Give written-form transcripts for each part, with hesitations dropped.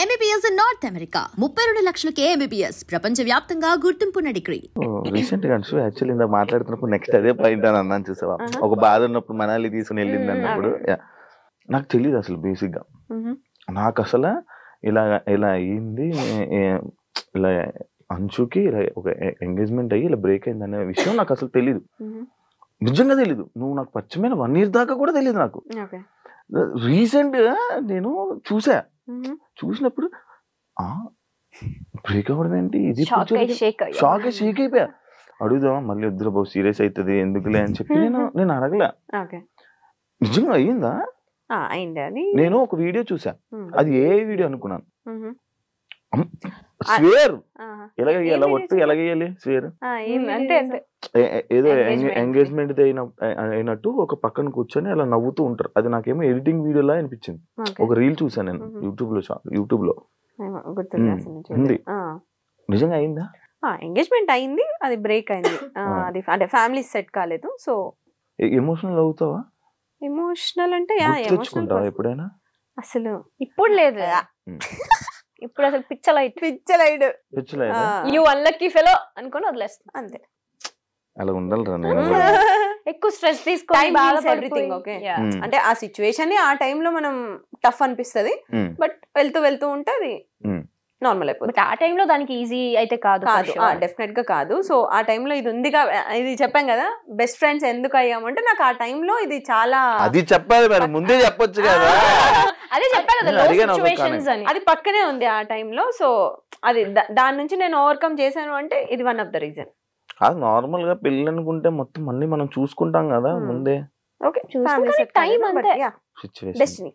MBBS in North America. 32 లక్షలకే MBBS. ప్రపంచవ్యాప్తంగా గుర్తింపున్న degree. Recent గా actually ఇందాక మాట్లాడుతున్నప్పుడు నెక్స్ట్ అదే పాయింట్ అని అన్నాను చూసావా, ఒక బాధ ఉన్నప్పుడు మనాలి తీసుకుని వెళ్ళింది అన్నప్పుడు నాకు తెలియదు అసలు బేసిక్ గా. నాకు అసలు ఇలా ఇలా అయ్యింది, ఇలా అంచుకి ఇలా ఒక ఎంగేజ్మెంట్ అయ్యి ఇలా బ్రేక్ అయింది అనే విషయం నాకు అసలు తెలీదు, నిజంగా తెలీదు. నువ్వు నాకు పరిచయమైన 1 year దాకా కూడా తెలియదు నాకు. రీసెంట్ గా నేను చూసినప్పుడు బ్రేక్ అవ్వడం ఏంటి, ఇది షాక్ షేక్ అయిపోయా. అడుగుదాం మళ్ళీ వద్దురా బాబు సీరియస్ అవుతుంది ఎందుకులే అని చెప్పి నేను అడగలే. నిజంగా అయ్యిందా? నేను ఒక వీడియో చూసా, అది ఏ వీడియో అనుకున్నాను. స్వేర్ ఎలాగేయాలి, ఒట్టు ఎలాగేయాలి స్వేర్ ఏదో ఎంగేజ్మెంట్ అయినట్టు ఒక పక్కన కూర్చొని అలా నవ్వుతూ ఉంటారు. అది నాకేమో ఎడిటింగ్ వీడియోలా అనిపించింది. ఒక రీల్ చూసాను నేను యూట్యూబ్ లో ఉంది. నిజంగా అయిందా? ఎంగేజ్మెంట్ అయింది, అది బ్రేక్ అయింది. అది అంటే ఫ్యామిలీ సెట్ కాలేదు. సో ఎమోషనల్ అవుతావా? ఎమోషనల్ అంటే తెచ్చుకుంటావా ఎప్పుడైనా? అసలు ఇప్పుడు లేదు, ఇప్పుడు అసలు పిచ్చలైడ్ యూ అన్లక్కీ ఫెలో అనుకొని వదిలేస్తాను అంతే. అలా ఉండాలిరా. ఎక్కువ స్ట్రెస్ తీసుకొని అంటే ఆ సిచ్యువేషన్ ఆ టైంలో మనం టఫ్ అనిపిస్తుంది, బట్ వెళ్తూ ఉంటే అది నార్మల్ అయిపోతుంది. ఆ టైంలో దానికి ఈజీ అయితే కాదు, డెఫినెట్ గా కాదు. సో ఆ టైంలో ఇది ఉందిగా, ఇది చెప్పాం కదా బెస్ట్ ఫ్రెండ్స్ ఎందుకు అయ్యామంటే నాకు ఆ టైంలో ఇది చాలా అది చెప్పాలి మరి ముందే చెప్పొచ్చు కదా. అదే చెప్పాను కదా, అది పక్కనే ఉంది ఆ టైంలో. సో అది దాని నుంచి నేను ఓవర్కమ్ చేశాను అంటే ఇది వన్ ఆఫ్ ద రీజన్. అది నార్మల్ గా పెళ్ళి అనుకుంటే మొత్తం అన్ని మనం చూసుకుంటాం కదా ముందే. డెస్టినీ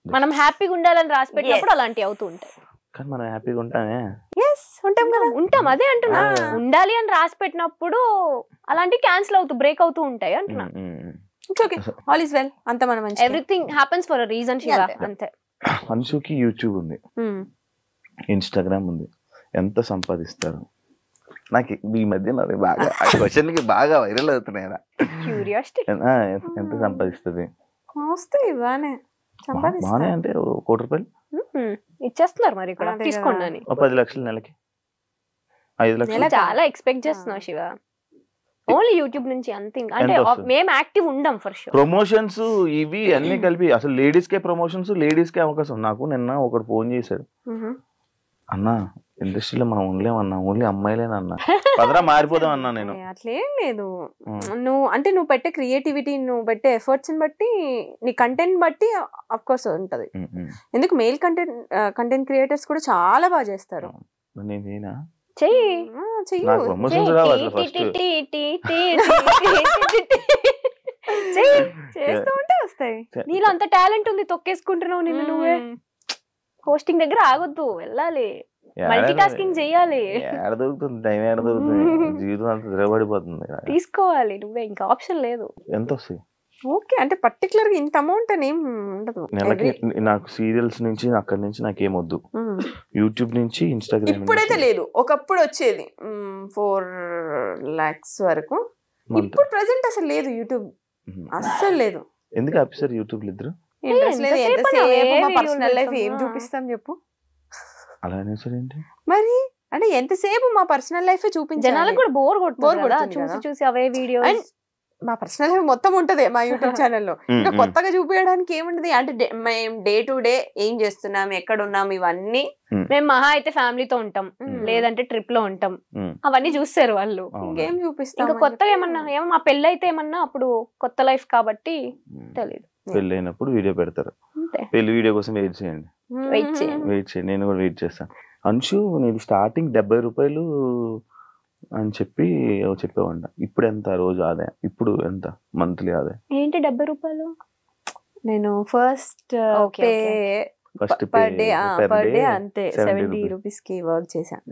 మనం హ్యాపీగా ఉండాలని రాసి పెట్టినప్పుడు అలాంటివి అవుతూ ఉంటాయి. కానీ మనం హ్యాపీగా ఉంటామే, ఉంటాం. అదే అంటున్నా, ఉండాలి అని రాసి పెట్టినప్పుడు అలాంటివి క్యాన్సిల్ అవుతూ బ్రేక్ అవుతూ ఉంటాయి అంటున్నా. ఆల్ ఇస్ వెల్, అంత మనం everything happens for a reason Shiva, అంతే. అన్షుకి యూట్యూబ్ ఉంది, ఇన్స్టాగ్రామ్ ఉంది, ఎంత సంపాదిస్తారు? నాకు ఈ మధ్య బాగా క్వశ్చన్ కి బాగా వైరల్ అవుతున్నాయి. ఎంత సంపాదిస్తుంది? బానే అంటే 1 కోటి రూపాయలు ఇచ్చేస్తున్నారు మరి ఇక్కడ తీసుకోండి అని. 10 లక్షలు నెలకి, 5 లక్షలు చాలా ఎక్స్పెక్ట్ చేస్తున్నావు శివ. ఓన్లీ యూట్యూబ్ నుంచి అంతే, అంటే మేము యాక్టివ్ ఉండం ఫర్ షూర్. ప్రమోషన్స్ ఇవి అన్ని కలిపి అసలు లేడీస్ కే ప్రమోషన్స్, లేడీస్ కే అవకాశం. నాకు నిన్న ఒకడు ఫోన్ చేశాడు, అన్నా ఇండస్ట్రీలో మనం ఉండలేమన్నా, ఓన్లీ అమ్మాయిలేనన్నా, పదరా మారిపోదాం అన్నా. నేను అట్లేం లేదు, నువ్వు పెట్టే క్రియేటివిటీ, నువ్వు పెట్టే ఎఫర్ట్స్ బట్టి, నీ కంటెంట్ బట్టి అఫ్ కోర్స్ ఉంటది. ఎందుకు మెయిల్ కంటెంట్ క్రియేటర్స్ కూడా చాలా బాగా చేస్తారు. చేస్తూ ఉంటే వస్తాయి. నీలో అంత టాలెంట్ ఉంది, తొక్కేసుకుంటున్నావు నిన్ను నువ్వే. హోస్టింగ్ దగ్గర ఆగొద్దు, వెళ్ళాలి, మల్టీ టాస్కింగ్ చెయ్యాలి. జీవితం అంతా ద్రవడిపోతుంది, తీసుకోవాలి నువ్వే, ఇంకా ఆప్షన్ లేదు. ఎంత వస్తాయి? ఓకే అంటే పర్టికులర్ గా ఇంత అమౌంట్ అని ఏం ఉండదు. నెలకి నాకు సీరియల్స్ నుంచి అక్కడి నుంచి నాకేమొద్దు, యూట్యూబ్ నుంచి ఇన్స్టాగ్రామ్. ఇప్పుడైతే లేదు, ఒకప్పుడు వచ్చేది 4 lakhs వరకు. ఇప్పుడు ప్రెసెంట్ అసలు లేదు యూట్యూబ్, అస్సలు లేదు. ఎందుకు ఆఫీసర్ యూట్యూబ్ ఇద్దరు? ఇంట్రెస్ట్ లేదు. ఎంతసేపు మా పర్సనల్ లైఫ్ ఏం చూపిస్తాం చెప్పు? అలా ఏంటి మరి, అంటే ఎంతసేపు మా పర్సనల్ లైఫ్ చూపించాలి? జనాలకు కూడా బోర్ కొడుతుంది చూసి అవే వీడియోస్. మా పర్సనల్ లైఫ్ మొత్తం ఉంటది మా యూట్యూబ్ ఛానల్లో. ఇంకా కొత్తగా చూపించడానికి ఏముంటది? అంటే మేము డే టు డే ఏం చేస్తున్నాం, ఎక్కడ ఉన్నాం, ఇవన్నీ. మేము మహా అయితే ఫ్యామిలీతో ఉంటాం, లేదంటే ట్రిప్ లో ఉంటాం, అవన్నీ చూస్తారు వాళ్ళు. ఇంకేం చూపిస్తాం? ఇంకా కొత్తగా ఏమన్నా మా పెళ్ళి అయితే ఏమన్నా అప్పుడు కొత్త లైఫ్ కాబట్టి తెలియదు. పెళ్ళి అయినప్పుడు వీడియో పెడతారు, పెళ్లి వీడియో కోసం వెయిట్ చేయండి. నేను కూడా వెయిట్ చేస్తాను. అంశు నేను స్టార్టింగ్ 70 రూపాయలు అని చెప్పి చెప్పేవాడి. ఇప్పుడు ఎంత రోజు ఆదాయం? ఇప్పుడు ఎంత మంత్లీ ఆదాయం? ఏంటి 70 రూపాయలు? నేను ఫస్ట్ పర్ డే అంతే 70 రూపీస్ కి వర్క్ చేశాను.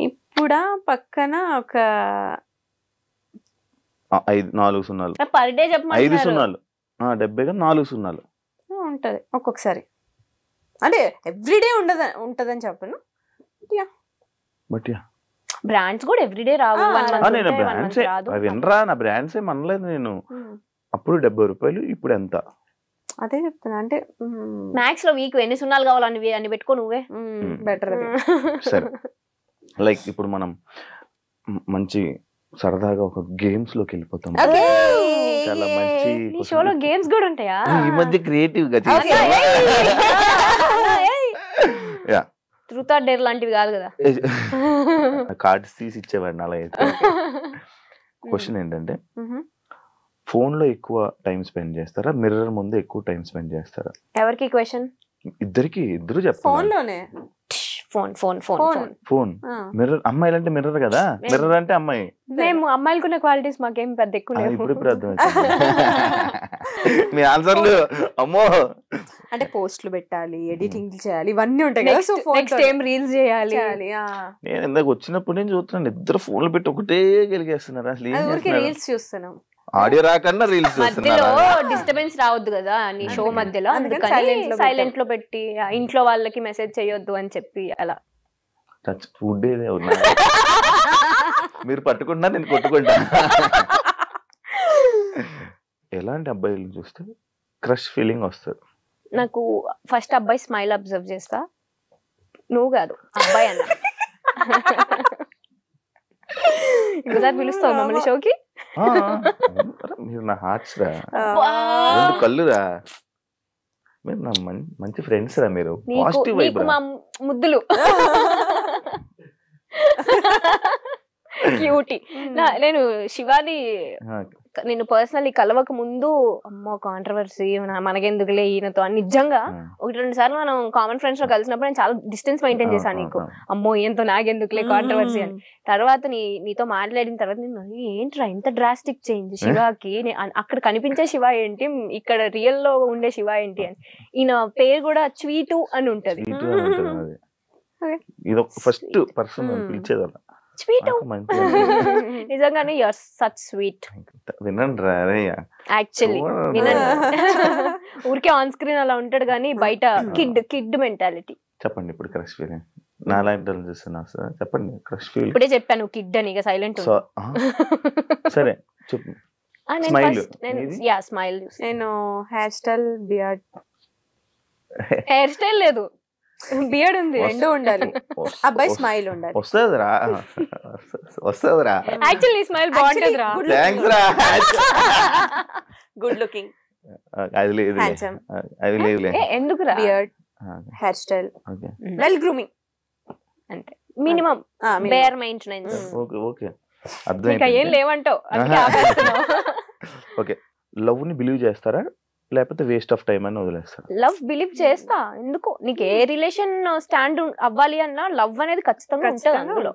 ఇప్పుడు పక్కన ఒక 4 సున్నాలు పర్ డే చెప్పమంటారు. 5 సున్నాలు 70 4 సున్నాలు ఉంటది ఒక్కొక్కసారి. అంటే ఎవ్రీడే ఉంటదని చెప్పను. బ్రాండ్స్ కూడా ఎవ్రీడే రావు. వినరా, నా బ్రాండ్స్ ఏం అనలేదు నేను. అప్పుడు 70 రూపాయలు, ఇప్పుడు ఎంత? అదే చెప్తున్నా అంటే మ్యాథ్స్ లో వీక్ ఎన్ని సున్నాలు కావాలని అని పెట్టుకో నువ్వే బెటర్ అది. సరే లైక్ ఇప్పుడు మనం మంచి సరదాగా ఒక గేమ్స్ లోకి వెళ్ళిపోతాం. చాలా మంచి నీ షోలో గేమ్స్ కూడా ఉంటాయా? ఈ మధ్య క్రియేటివ్ గా ట్రూత్ ఆర్ డేర్ లాంటివి కాదు కదా. కార్డ్స్ తీసి ఇచ్చేవాడిని అలా అయితే. క్వశ్చన్ ఏంటంటే ఫోన్ లో ఎక్కువ టైం స్పెండ్ చేస్తారా, మిర్రర్ ముందు ఎక్కువ టైం స్పెండ్ చేస్తారా? ఎవరికి క్వశ్చన్? ఇద్దరు చెప్తారు. ఫోన్ లోనే phone phone phone phone phone mirror. అమ్మాయిలు అంటే మిర్రర్ కదా, మిర్రర్ అంటే అమ్మాయి. మేము అమ్మాయిలకున్న క్వాలిటీస్ మాకేం పెద్ద ఎక్కువ ఇప్పుడు అర్థం మీ ఆన్సర్లు. అమ్మో అంటే పోస్ట్లు పెట్టాలి, ఎడిటింగ్ చేయాలి, ఇవన్నీ ఉంటాయి కదా. సో నెక్స్ట్ ఏం రీల్స్ చేయాలి. నేను ఇందాక వచ్చినప్పుడు నేను చూస్తున్నాను ఇద్దరు ఫోన్లు పెట్టి ఒకటే గెలిగేస్తున్నారు. అసలు ఏం ఊరికే రీల్స్ చూస్తున్నాం. ఆడియో రాకన్నా రీల్స్ మధ్యలో డిస్టర్బెన్స్ రావద్దు కదా నీ షో మధ్యలో, అందుకని సైలెంట్ లో పెట్టి ఇంట్లో వాళ్ళకి మెసేజ్ చేయొద్దు అని చెప్పి అలా. ఫుడ్ మీరు పట్టుకుంటా నేను కొట్టుకుంటా. ఎలాంటి అబ్బాయిలు చూస్తే క్రష్ ఫీలింగ్ వస్తుంది? నాకు ఫస్ట్ అబ్బాయి స్మైల్ అబ్జర్వ్ చేస్తా. నువ్వు కాదు అబ్బాయి అన్న. ఇంకోసారి పిలుస్తావు మమ్మల్ని షోకి? మీరు నా హార్ట్స్ రా, రెండు కళ్ళురా, మీరు నా మంచి ఫ్రెండ్స్ రా, మీరు పాజిటివ్ వైబ్ రా. ముద్దులు క్యూటీ. నేను శివాని నేను పర్సనల్లీ కలవక ముందు అమ్మో కాంట్రవర్సీ మనకెందుకులే ఈయనతో అని నిజంగా 1-2 సార్లు మనం కామన్ ఫ్రెండ్స్ లో కలిసినప్పుడు నేను చాలా డిస్టెన్స్ మెయింటైన్ చేశాను. నీకు అమ్మో ఈయనతో నాకెందుకులే కాంట్రవర్సీ అని. తర్వాత నీతో మాట్లాడిన తర్వాత నేను ఏంట్రా ఇంత డ్రాస్టిక్ చేంజ్ శివాకి, అక్కడ కనిపించే శివ ఏంటి, ఇక్కడ రియల్ లో ఉండే శివ ఏంటి అని. ఈయన పేరు కూడా స్వీటు అని ఉంటది. ఇది ఫస్ట్ పర్సన్ పిలిచేది అలా స్వీటు. నిజంగానే యు ఆర్ సచ్ స్వీట్. వినండి రా యాక్చువల్లీ వినండి. ఊరికే ఆన్ స్క్రీన్ అలా ఉంటాడు కానీ బయట కిడ్ మెంటాలిటీ. చెప్పండి ఇప్పుడు క్రష్ ఫీలింగ్. నాలాంటి చూస్తున్నా సార్, చెప్పండి క్రష్ ఫీలింగ్. ఇప్పుడే చెప్పాను కిడ్ అని, ఇక సైలెంట్. సరే చెప్పు. స్మైల్. నేను hair style, beard. Hair style లేదు, బియర్డ్ ఉంది, రెండు ఉండాలి. అబ్బాయి స్మైల్ ఉండాలి. వస్తుందిరా వస్తుందిరా. యాక్చువల్లీ స్మైల్ బాగుంటుంది రా. థాంక్స్ రా. గుడ్ లుకింగ్, అది లేదు, అది లేదు. ఎందుకురా? Beard, hair style, well grooming అంటే minimum bare maintenance. Okay okay అర్థం. ఇంకా ఏం లేవంటావు. ఓకే, లవ్ ని బిలీవ్ చేస్తారా లేకపోతే వేస్ట్ ఆఫ్ టైం అని వదిలేస్తారా? లవ్ బిలీవ్ చేస్తా. ఎందుకు నీకు ఏ రిలేషన్ స్టాండ్ అవ్వాలి అన్నా లవ్ అనేది ఖచ్చితంగా ఉంటుంది అందులో.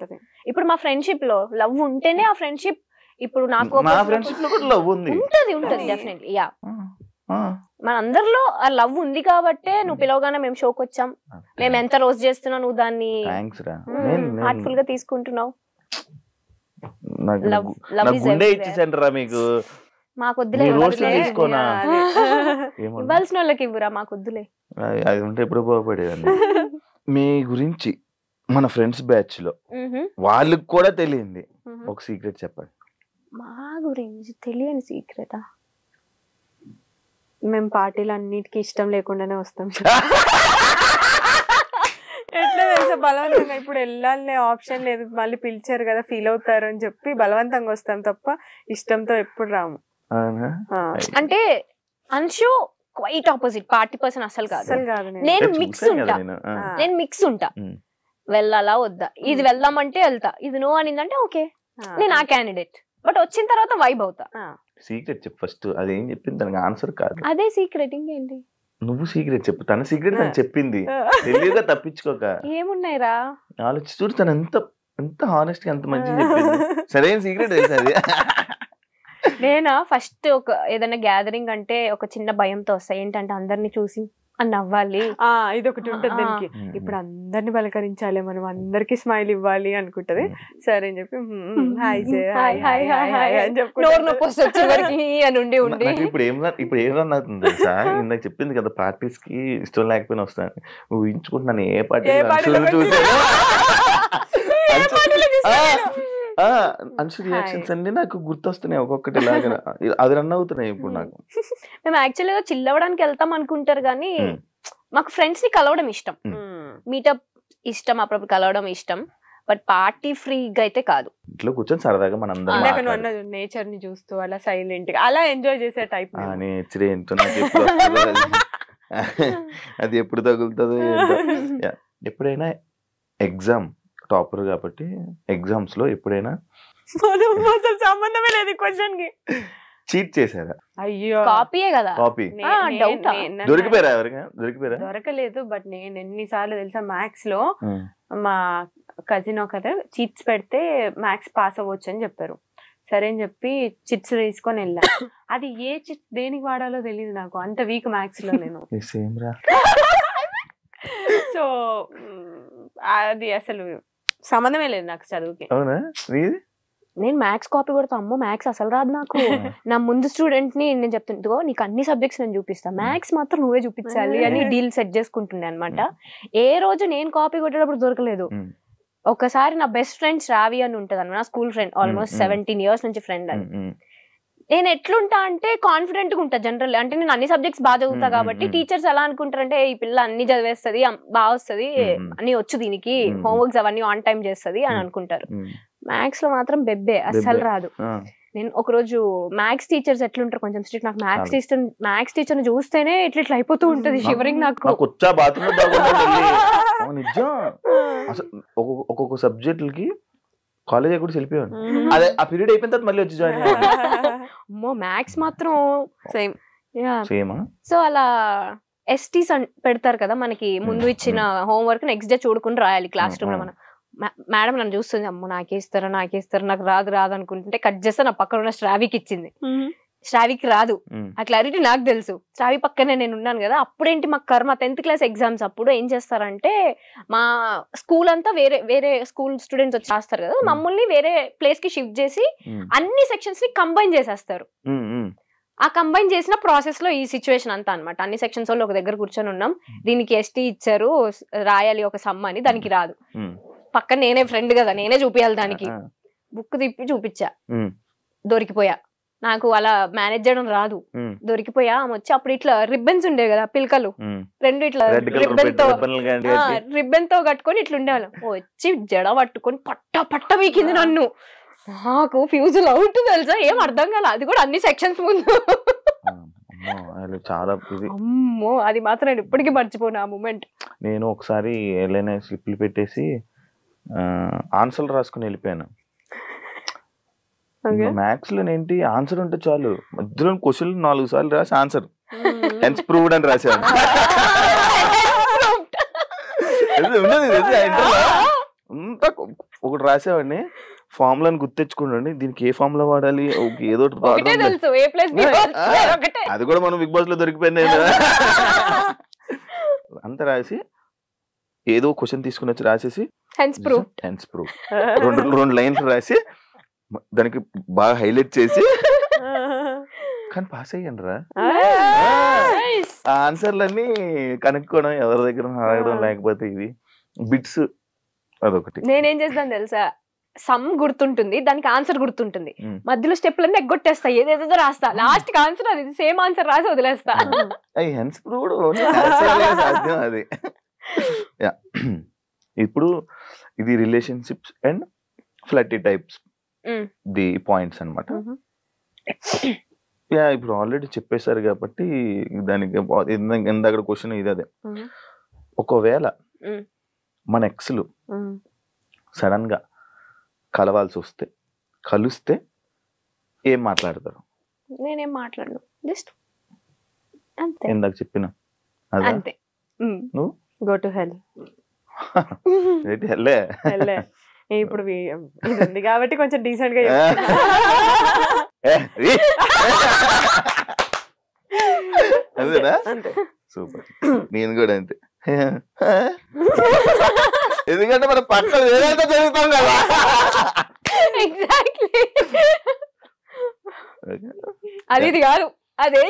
ఇప్పుడు మా ఫ్రెండ్షిప్ లో లవ్ ఉంటేనే ఆ ఫ్రెండ్షిప్. ఇప్పుడు నాకు ఉంటది డెఫినెట్లీ. యా, మన అందరిలో ఆ లవ్ ఉంది కాబట్టే నువ్వు పిలవగానే మేము షోకి వచ్చాం. మేము ఎంత రోజు చేస్తున్నావు, నువ్వు దాన్ని హార్ట్ఫుల్ గా తీసుకుంటున్నావు. మీకు మాకు వద్దులే, ఇవ్వాల్సిన వాళ్ళకి ఇవ్వరా, మాకు వద్దులే. అది ఉంటే ఎప్పుడు బాగుపడేదండి. మీ గురించి మన ఫ్రెండ్స్ బ్యాచ్ లో వాళ్ళకి కూడా తెలియంది ఒక సీక్రెట్ చెప్పండి. మా గురించి తెలియని సీక్రెటా? మేము పార్టీలు అన్నిటికీ ఇష్టం లేకుండానే వస్తాం. ఎట్లా తెలుసా, బలవంతంగా ఇప్పుడు వెళ్ళాలనే ఆప్షన్ లేదు, మళ్ళీ పిలిచారు కదా ఫీల్ అవుతారు అని చెప్పి బలవంతంగా వస్తాం తప్ప ఇష్టంతో ఎప్పుడు రాము. అంటే Anshu quite opposite, party person అసలు కాదు. నేను మిక్స్ ఉంటా. వెళ్ళాలా వద్దా, ఇది వెళ్దామంటే వెళ్తా, ఇది నో అనిందంటే ఓకే నేను ఆ క్యాండిడేట్. బట్ వచ్చిన తర్వాత వైబ్ అవుతా. సీక్రెట్ చెప్పు ఫస్ట్. అదేం చెప్పింది దానికి ఆన్సర్ కాదు. అదే సీక్రెట్, ఇంకేంటి? నువ్వు సీక్రెట్ చెప్పు. తన సీక్రెట్ తను చెప్పింది, తెలియగా తప్పించుకోక. ఏమున్నాయిరా ఆలోచి చూడు, తను ఎంత హానెస్ట్ గా ఎంత మంచిగా చెప్పింది. సరైన సీక్రెట్ తెలుసు అది. నేనా ఫస్ట్ ఒక ఏదైనా గ్యాదరింగ్ అంటే ఒక చిన్న భయంతో వస్తా. ఏంటంటే అందరిని చూసి అని నవ్వాలి, ఇది ఒకటి ఉంటుంది దానికి. ఇప్పుడు అందరిని పలకరించాలి, మనం అందరికి స్మైల్ ఇవ్వాలి అనుకుంటది. సరే అని చెప్పి హాయ్ అని చెప్పి నోరు నొప్పి వస్తుంది అని ఉండి ఇప్పుడు ఏం రన్ అవుతుంది తెలుసా? ఇందాక చెప్పింది కదా పార్టీస్ కి ఇష్టం లేకపోయినా వస్తాను. ఊహించుకుంటున్నాను ఏ పార్టీ చూసాను. అన్షు రియాక్షన్స్ అన్ని నాకు గుర్తొస్తున్నాయి ఒక్కొక్కటి ఇలాగా అది రన్ అవుతున్నాయి ఇప్పుడు నాకు. మేము యాక్చువల్గా చిల్ అవ్వడానికి వెళ్తాం అనుకుంటారు కానీ మాకు ఫ్రెండ్స్ ని కలవడం ఇష్టం, మీటప్ ఇష్టం, అప్పుడప్పుడు కలవడం ఇష్టం, బట్ పార్టీ ఫ్రీగా అయితే కాదు. ఇంట్లో కూర్చొని సరదాగా మనం నేచర్ ని చూస్తూ అలా సైలెంట్ గా అలా ఎంజాయ్ చేసే టైప్. నేచర్ ఏంటో అది ఎప్పుడు తగులుతుందో. ఎప్పుడైనా ఎగ్జామ్ టాపర్ కాబట్టి ఎగ్జామ్స్ లో ఎప్పుడైనా సంబంధమే లేదు క్వశ్చన్ కి చీట్ చేశారా? అయ్యో కాపీయే కదా. కాపీ డౌట్ దొరికిపోయారా? ఎవరిగా దొరికిపోయారా? దొరకలేదు. బట్ నేను ఎన్నిసార్లు తెలుసా మ్యాథ్స్ లో మా కజిన్ ఒకరు చిట్స్ పెడితే మ్యాథ్స్ పాస్ అవ్వచ్చు అని చెప్పారు. సరే అని చెప్పి చిట్స్ తీసుకొని వెళ్ళా. అది ఏ చిట్స్ దేనికి వాడాలో తెలియదు నాకు, అంత వీక్ మ్యాథ్స్ లో నేను. సో అది అసలు సంబంధమే లేదు నాకు చదువుకి. అవునా? నేను మ్యాథ్స్ కాపీ కొడతా, అమ్మో మ్యాథ్స్ అసలు రాదు నాకు. నా ముందు స్టూడెంట్ ని నేను చెప్తుంటో నీకు అన్ని సబ్జెక్ట్స్ నేను చూపిస్తా, మ్యాథ్స్ మాత్రం నువ్వే చూపించాలి అని డీల్ సెట్ చేసుకుంటుండే అనమాట. ఏ రోజు నేను కాపీ కొట్టేటప్పుడు దొరకలేదు. ఒకసారి నా బెస్ట్ ఫ్రెండ్ శ్రావి అని ఉంటది అన్నమాట, నా స్కూల్ ఫ్రెండ్, ఆల్మోస్ట్ 17 years నుంచి ఫ్రెండ్. అని నేను ఎట్లుంటా అంటే కాన్ఫిడెంట్ గా ఉంటా జనరల్, అంటే నేను అన్ని సబ్జెక్ట్స్ బాగా చదువుతా కాబట్టి టీచర్స్ ఎలా అనుకుంటారంటే ఈ పిల్ల అన్ని చదివేస్తుంది, బాగా వస్తుంది, అన్ని వచ్చు దీనికి, హోంవర్క్స్ అవన్నీ ఆన్ టైం చేస్తుంది అని అనుకుంటారు. మ్యాథ్స్ లో మాత్రం బెబ్బే, అస్సలు రాదు. నేను ఒకరోజు మ్యాథ్స్ టీచర్స్ ఎట్లుంటారు కొంచెం స్ట్రిక్ట్, నాకు మ్యాథ్స్ టీచర్ చూస్తేనే ఇట్లా అయిపోతూ ఉంటది షివరింగ్ నాకు. ఒక్కొక్క సబ్జెక్టులకి కాలేజ్ కూడా వెళ్ళిపోయాను. అదే ఆ పీరియడ్ అయిపోయిన తర్వాత మళ్ళీ వచ్చి జాయిన్ అమ్మో మ్యాథ్స్ మాత్రం సేమ్. సో అలా ఎస్టీస్ పెడతారు కదా మనకి, ముందు ఇచ్చిన హోంవర్క్ నెక్స్ట్ డే చూడుకుని రాయాలి క్లాస్ రూమ్ లో. మనం మేడం నన్ను చూస్తుంది, అమ్మో నాకేస్తారా నాకు రాదు అనుకుంటుంటే కట్ చేస్తే నా పక్కన ఉన్న శ్రావికి ఇచ్చింది. శ్రావికి రాదు, ఆ క్లారిటీ నాకు తెలుసు. శ్రావి పక్కనే నేను ఉన్నాను కదా. అప్పుడేంటి మా కర్మ 10th class ఎగ్జామ్స్ అప్పుడు ఏం చేస్తారంటే మా స్కూల్ అంతా వేరే స్కూల్ స్టూడెంట్స్ వచ్చి రాస్తారు కదా, మమ్మల్ని వేరే ప్లేస్ కి షిఫ్ట్ చేసి అన్ని సెక్షన్స్ ని కంబైన్ చేసేస్తారు. ఆ కంబైన్ చేసిన ప్రాసెస్ లో ఈ సిచ్యువేషన్ అంతా అనమాట. అన్ని సెక్షన్స్ వాళ్ళు ఒక దగ్గర కూర్చొని ఉన్నాం, దీనికి ఎస్టీ ఇచ్చారు రాయాలి ఒక సమ్ అని, దానికి రాదు. పక్కన నేనే ఫ్రెండ్ కదా, నేనే చూపించాలి దానికి. బుక్ తిప్పి చూపించా, దొరికిపోయా. నాకు అలా మేనేజ్ చేయడం రాదు, దొరికిపోయా. ఆమె వచ్చి అప్పుడు ఇట్లా రిబ్బన్స్ ఉండే కదా పిల్కలు, రెండు ఇట్లా రిబ్బన్ తో కట్టుకొని ఇట్లా ఉండేవాళ్ళం. వచ్చి జడ పట్టుకొని పట్ట వీకింది నన్ను. నాకు ఫ్యూజ్ అవుట్ తెలుసా, ఏం అర్థం కాల. అది కూడా అన్ని సెక్షన్స్ ముందు. అమ్మో అది మాత్రం నేను ఇప్పటికీ మర్చిపోను ఆ మూమెంట్. నేను ఒకసారి ఏదైనా స్లిప్లు పెట్టేసి ఆన్సర్లు రాసుకుని వెళ్ళిపోయాను. మ్యాథ్స్ లో ఏంటి ఆన్సర్ ఉంటే చాలు, మధ్యలో క్వశ్చన్ 4 సార్లు రాసి ఆన్సర్ హెన్స్ ప్రూవ్డ్ అని రాశాను. అంతా ఒకటి రాసేవాడిని, ఫార్ములాని గుర్తెచ్చుకోండి, దీనికి ఏ ఫార్ములా వాడాలి, ఏదో అది కూడా మనం బిగ్ బాస్ లో దొరికిపోయింది. అంత రాసి ఏదో క్వశ్చన్ తీసుకుని వచ్చి రాసేసి హెన్స్ ప్రూవ్ 2 లైన్స్ రాసి దానికి బాగా హైలైట్ చేసి కానీ పాస్ అయ్యాను రా. ఆన్సర్లన్నీ కనుక్కోవడం, ఎవరి దగ్గర అడగడం, లేకపోతే ఇవి బిట్స్ అదొకటి. నేనేం చేస్తాను తెలుసా, సమ్ గుర్తుంటుంది, దానికి ఆన్సర్ గుర్తుంటుంది, మధ్యలో స్టెప్లన్నీ ఎగ్గొట్టేస్తా, ఏదేదో రాస్తా, లాస్ట్ కి ఆన్సర్ అది సేమ్ ఆన్సర్ రాసి వదిలేస్తా. హెన్స్ ప్రూవ్డ్ సాధ్యం అది. ఇప్పుడు ఇది relationships and flirty types the points అన్నమాట. ఇప్పుడు ఆల్రెడీ చెప్పేశారు కాబట్టి దానికి ఇందాక క్వశ్చన్ ఇది అదే. ఒకవేళ మన ఎక్స్లు సడన్ గా కలవాల్సి వస్తే, కలిస్తే ఏం మాట్లాడతారు? నేనేం మాట్లాడను, జస్ట్ ఇందాక చెప్పిన అంతే. నువ్వు గో టు హెల్. హెల్లే ఇప్పుడు ఉంది కాబట్టి కొంచెం డీసెంట్ గా అదేనా? సూపర్. నేను కూడా అంతే, ఎందుకంటే మన పక్కన ఏదైతే జరుగుతాం కదా. అది ఇది కాదు, అదే